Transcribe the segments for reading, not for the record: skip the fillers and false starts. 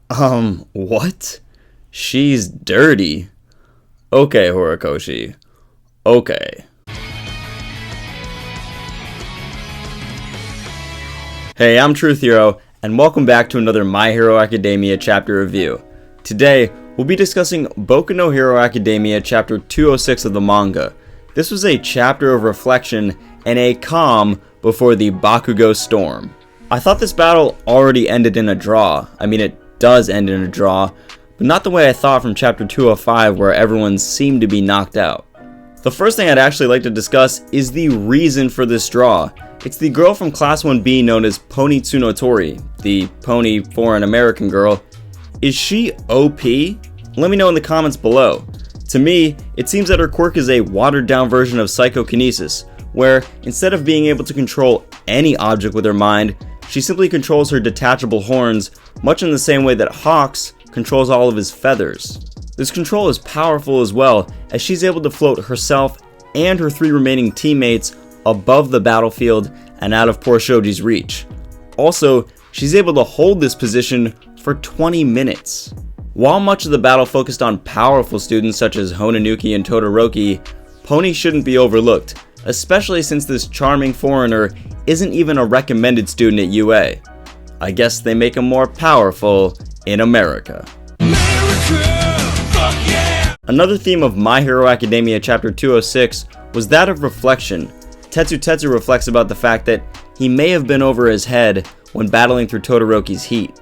What? She's dirty? Okay, Horikoshi. Okay. Hey, I'm Truth Hero, and welcome back to another My Hero Academia chapter review. Today, we'll be discussing Boku no Hero Academia chapter 206 of the manga. This was a chapter of reflection and a calm before the Bakugo storm. I thought this battle already ended in a draw. I mean, it does end in a draw, but not the way I thought from chapter 205 where everyone seemed to be knocked out. The first thing I'd actually like to discuss is the reason for this draw. It's the girl from Class 1B known as Pony Tsunotori, the pony foreign American girl. Is she OP? Let me know in the comments below. To me, it seems that her quirk is a watered down version of psychokinesis, where instead of being able to control any object with her mind, she simply controls her detachable horns, much in the same way that Hawks controls all of his feathers. This control is powerful as well, as she's able to float herself and her 3 remaining teammates above the battlefield and out of poor Shoji's reach. Also, she's able to hold this position for 20 minutes. While much of the battle focused on powerful students such as Honanuki and Todoroki, Pony shouldn't be overlooked, especially since this charming foreigner isn't even a recommended student at UA. I guess they make him more powerful in America. Another theme of My Hero Academia chapter 206 was that of reflection. Tetsu reflects about the fact that he may have been over his head when battling through Todoroki's heat.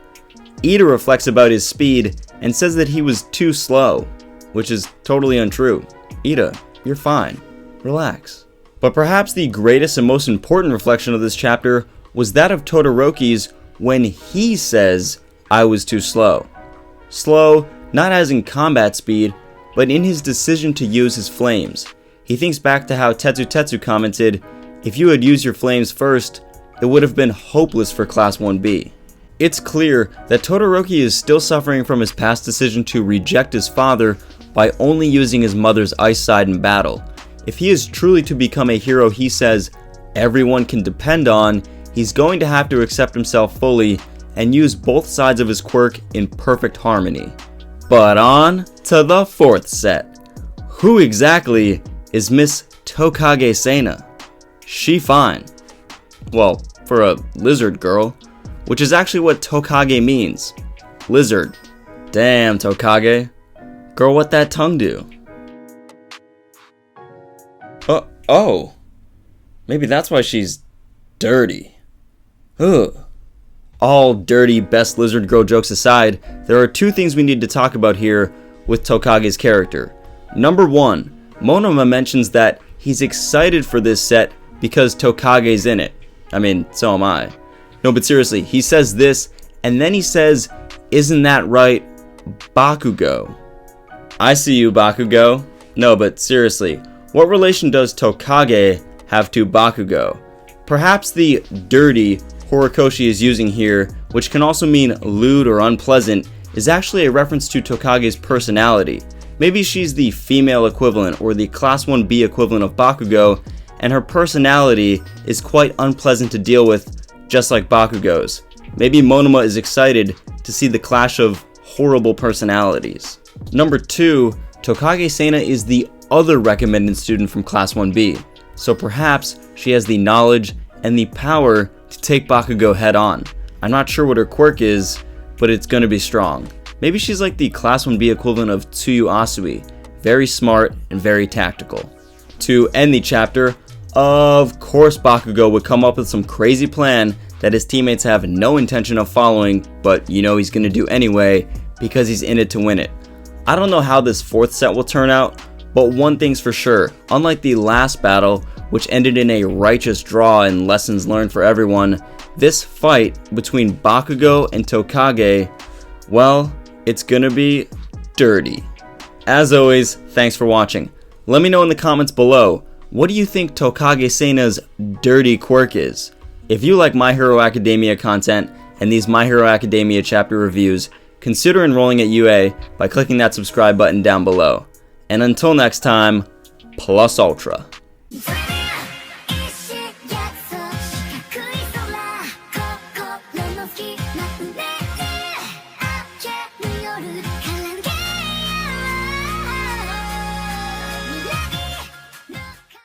Ida reflects about his speed and says that he was too slow, which is totally untrue. Ida, you're fine. Relax. But perhaps the greatest and most important reflection of this chapter was that of Todoroki's when he says, "I was too slow." Slow, not as in combat speed, but in his decision to use his flames. He thinks back to how Tetsu commented, "If you had used your flames first, it would have been hopeless for Class 1B. It's clear that Todoroki is still suffering from his past decision to reject his father by only using his mother's ice side in battle. If he is truly to become a hero he says everyone can depend on, he's going to have to accept himself fully and use both sides of his quirk in perfect harmony. But on to the 4th set. Who exactly is Miss Tokage Setsuna? She fine. Well, for a lizard girl, which is actually what Tokage means. Lizard. Damn, Tokage. Girl, what that tongue do? Oh. Maybe that's why she's dirty. Ugh. All dirty best lizard girl jokes aside, there are 2 things we need to talk about here with Tokage's character. Number 1, Monoma mentions that he's excited for this set because Tokage's in it. I mean, so am I. No, but seriously, he says this, and then he says, "Isn't that right, Bakugo?" I see you, Bakugo. No, but seriously, what relation does Tokage have to Bakugo? Perhaps the dirty Horikoshi is using here, which can also mean lewd or unpleasant, is actually a reference to Tokage's personality. Maybe she's the female equivalent or the Class 1B equivalent of Bakugo, and her personality is quite unpleasant to deal with, just like Bakugo's. Maybe Monoma is excited to see the clash of horrible personalities. Number 2, Tokage Setsuna is the other recommended student from Class 1B, so perhaps she has the knowledge and the power to take Bakugo head on. I'm not sure what her quirk is, but it's gonna be strong. Maybe she's like the Class 1B equivalent of Tsuyu Asui, very smart and very tactical. To end the chapter, of course Bakugo would come up with some crazy plan that his teammates have no intention of following, but you know he's gonna do anyway because he's in it to win it. I don't know how this 4th set will turn out, but one thing's for sure, unlike the last battle, which ended in a righteous draw and lessons learned for everyone, this fight between Bakugo and Tokage, well, it's gonna be dirty. As always, thanks for watching. Let me know in the comments below, what do you think Tokage Setsuna's dirty quirk is? If you like My Hero Academia content and these My Hero Academia chapter reviews, consider enrolling at UA by clicking that subscribe button down below. And until next time, plus ultra.